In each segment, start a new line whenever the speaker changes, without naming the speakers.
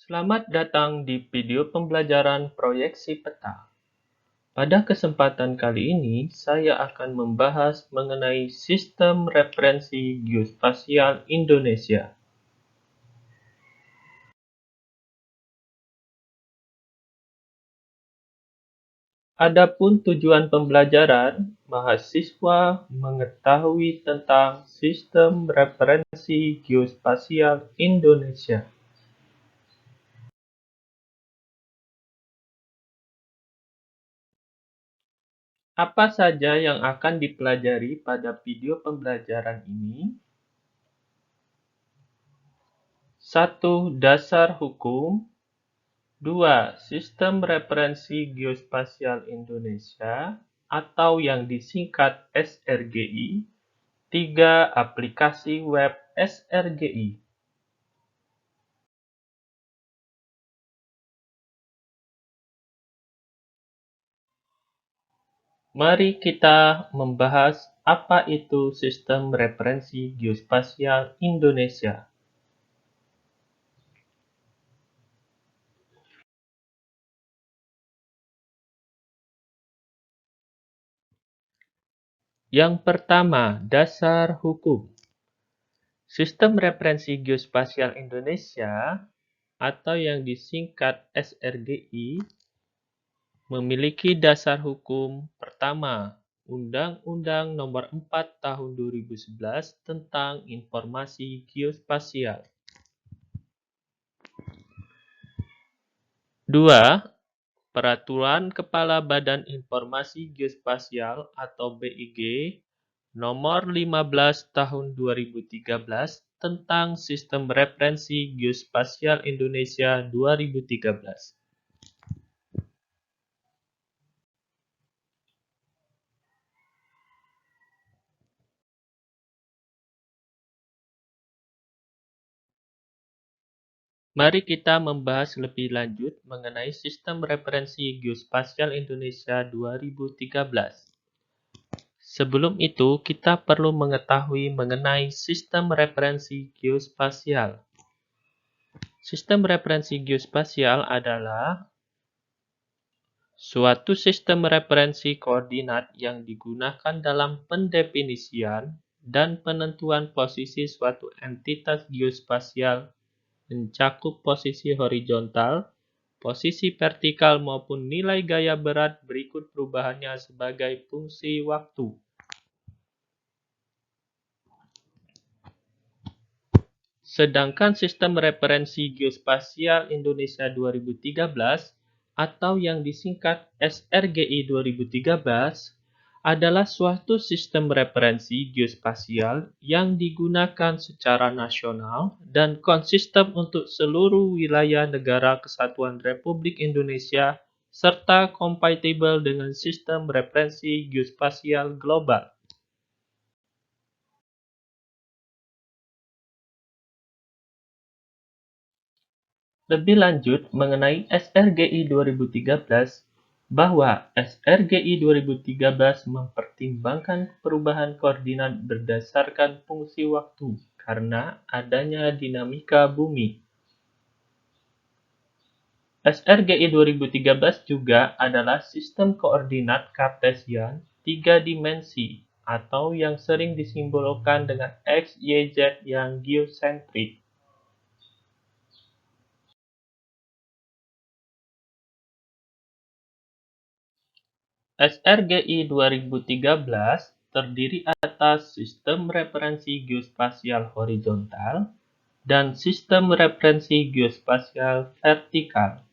Selamat datang di video pembelajaran proyeksi peta. Pada kesempatan kali ini, saya akan membahas mengenai Sistem Referensi Geospasial Indonesia. Adapun tujuan pembelajaran, mahasiswa mengetahui tentang Sistem Referensi Geospasial Indonesia. Apa saja yang akan dipelajari pada video pembelajaran ini? 1. Dasar hukum. 2. Sistem Referensi Geospasial Indonesia atau yang disingkat SRGI. 3. Aplikasi web SRGI. Mari kita membahas apa itu Sistem Referensi Geospasial Indonesia. Yang pertama, dasar hukum. Sistem Referensi Geospasial Indonesia atau yang disingkat SRGI memiliki dasar hukum pertama, Undang-Undang Nomor 4 Tahun 2011 tentang Informasi Geospasial. 2. Peraturan Kepala Badan Informasi Geospasial atau BIG Nomor 15 Tahun 2013 tentang Sistem Referensi Geospasial Indonesia 2013. Mari kita membahas lebih lanjut mengenai Sistem Referensi Geospasial Indonesia 2013. Sebelum itu, kita perlu mengetahui mengenai Sistem Referensi Geospasial. Sistem referensi geospasial adalah suatu sistem referensi koordinat yang digunakan dalam pendefinisian dan penentuan posisi suatu entitas geospasial mencakup posisi horizontal, posisi vertikal maupun nilai gaya berat berikut perubahannya sebagai fungsi waktu. Sedangkan Sistem Referensi Geospasial Indonesia 2013 atau yang disingkat SRGI 2013 adalah suatu sistem referensi geospasial yang digunakan secara nasional dan konsisten untuk seluruh wilayah negara Kesatuan Republik Indonesia serta kompatibel dengan sistem referensi geospasial global. Lebih lanjut mengenai SRGI 2013, bahwa SRGI 2013 mempertimbangkan perubahan koordinat berdasarkan fungsi waktu karena adanya dinamika bumi. SRGI 2013 juga adalah sistem koordinat kartesian 3 dimensi atau yang sering disimbolkan dengan X, Y, Z yang geosentrik. SRGI 2013 terdiri atas Sistem Referensi Geospasial Horizontal dan Sistem Referensi Geospasial Vertikal.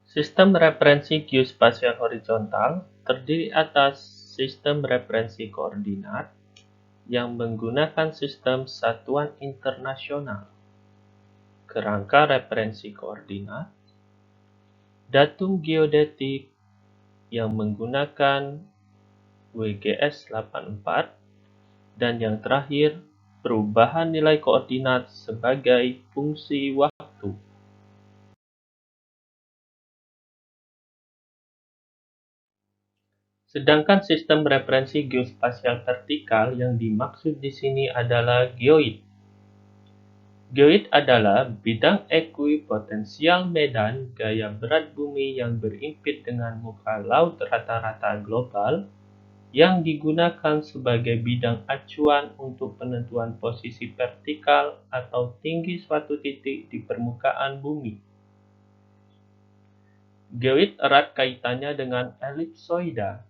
Sistem Referensi Geospasial Horizontal terdiri atas Sistem Referensi Koordinat yang menggunakan sistem satuan internasional, kerangka referensi koordinat, datum geodetik yang menggunakan WGS 84, dan yang terakhir, perubahan nilai koordinat sebagai fungsi waktu. Sedangkan sistem referensi geospasial vertikal yang dimaksud di sini adalah geoid. Geoid adalah bidang ekuipotensial medan gaya berat bumi yang berimpit dengan muka laut rata-rata global yang digunakan sebagai bidang acuan untuk penentuan posisi vertikal atau tinggi suatu titik di permukaan bumi. Geoid erat kaitannya dengan elipsoida.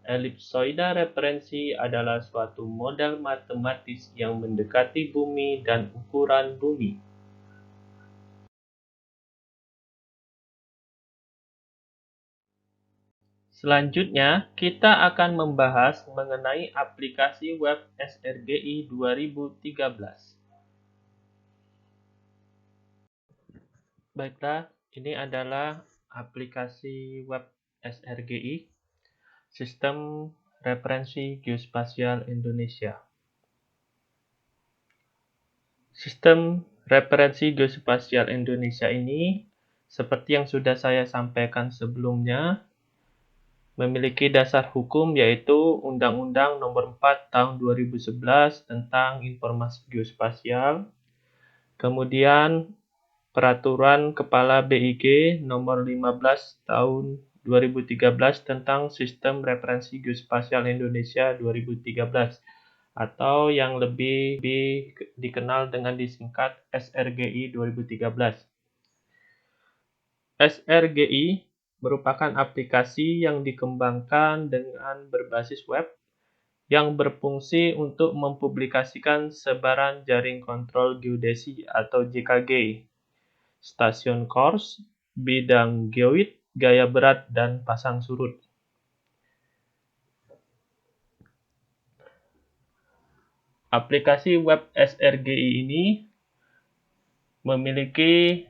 Elipsoida referensi adalah suatu model matematis yang mendekati bumi dan ukuran bumi. Selanjutnya, kita akan membahas mengenai aplikasi web SRGI 2013. Baiklah, ini adalah aplikasi web SRGI, Sistem Referensi Geospasial Indonesia. Sistem Referensi Geospasial Indonesia ini, seperti yang sudah saya sampaikan sebelumnya, memiliki dasar hukum yaitu Undang-Undang Nomor 4 Tahun 2011 tentang Informasi Geospasial, kemudian Peraturan Kepala BIG Nomor 15 Tahun 2013 tentang Sistem Referensi Geospasial Indonesia 2013 atau yang lebih dikenal dengan disingkat SRGI 2013. SRGI merupakan aplikasi yang dikembangkan dengan berbasis web yang berfungsi untuk mempublikasikan sebaran jaring kontrol geodesi atau JKG, stasiun kors, bidang geoid, gaya berat, dan pasang surut. Aplikasi web SRGI ini memiliki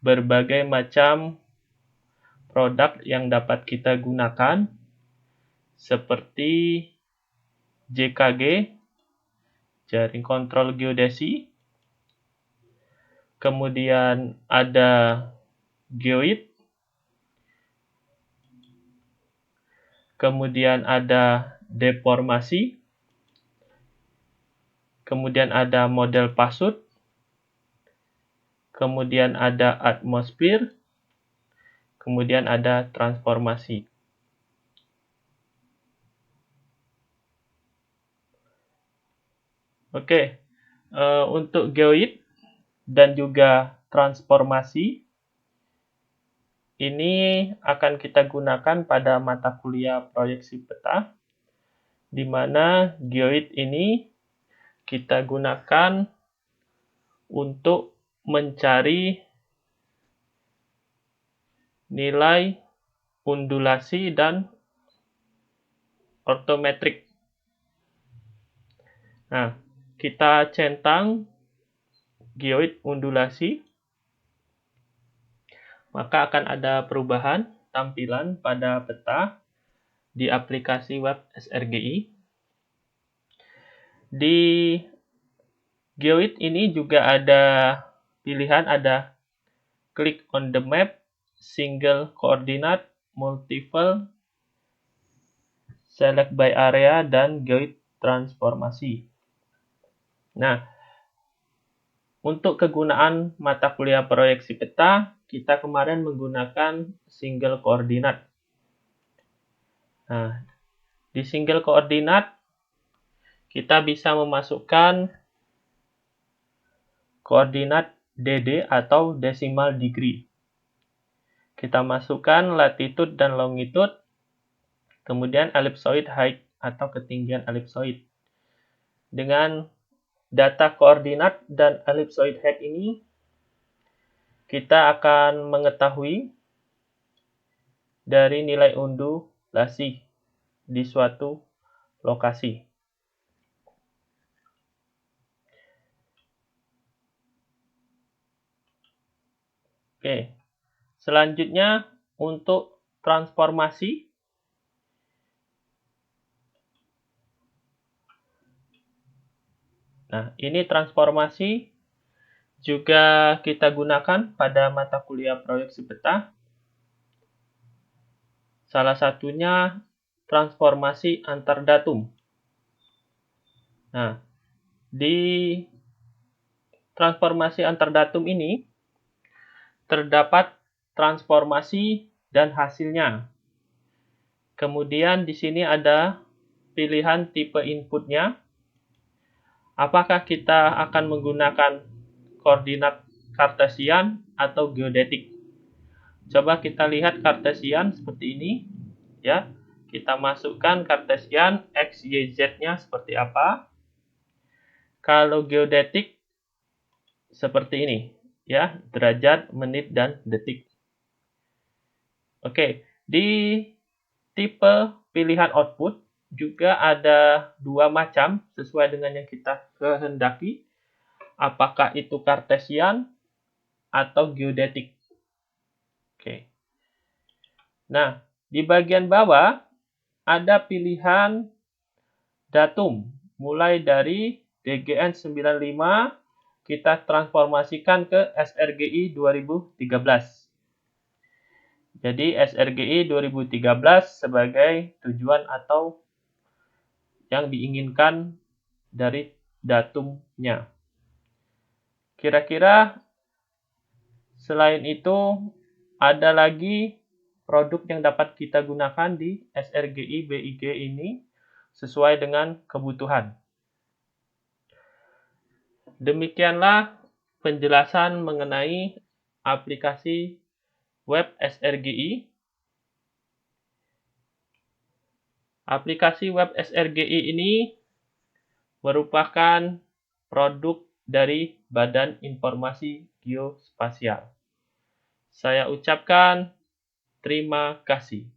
berbagai macam produk yang dapat kita gunakan seperti JKG, jaring kontrol geodesi, kemudian ada geoid, kemudian ada deformasi, kemudian ada model pasut, kemudian ada atmosfer, kemudian ada transformasi. Oke, untuk geoid dan juga transformasi ini akan kita gunakan pada mata kuliah proyeksi peta, di mana geoid ini kita gunakan untuk mencari nilai undulasi dan ortometrik. Nah, kita centang geoid undulasi, maka akan ada perubahan tampilan pada peta di aplikasi web SRGI. Di geoid ini juga ada pilihan, ada click on the map, single coordinate, multiple, select by area, dan geoid transformasi. Nah, untuk kegunaan mata kuliah proyeksi peta, kita kemarin menggunakan single coordinate. Nah, di single coordinate kita bisa memasukkan koordinat DD atau decimal degree. Kita masukkan latitude dan longitude, kemudian ellipsoid height atau ketinggian ellipsoid. Dengan data koordinat dan ellipsoid height ini, kita akan mengetahui dari nilai undulasi di suatu lokasi. Oke, selanjutnya untuk transformasi. Nah, ini transformasi juga kita gunakan pada mata kuliah proyeksi peta. Salah satunya transformasi antar datum. Nah, di transformasi antar datum ini terdapat transformasi dan hasilnya. Kemudian di sini ada pilihan tipe inputnya. Apakah kita akan menggunakan koordinat Kartesian atau geodetik? Coba kita lihat Kartesian seperti ini, ya. Kita masukkan Kartesian X, Y, Z-nya seperti apa. Kalau geodetik seperti ini, ya, derajat, menit, dan detik. Oke, di tipe pilihan output juga ada dua macam sesuai dengan yang kita kehendaki. Apakah itu Kartesian atau geodetik. Oke. Nah, di bagian bawah ada pilihan datum. Mulai dari DGN 95 kita transformasikan ke SRGI 2013. Jadi SRGI 2013 sebagai tujuan atau yang diinginkan dari datumnya. Kira-kira selain itu ada lagi produk yang dapat kita gunakan di SRGI BIG ini sesuai dengan kebutuhan. Demikianlah penjelasan mengenai aplikasi web SRGI. Aplikasi web SRGI ini merupakan produk dari Badan Informasi Geospasial. Saya ucapkan terima kasih.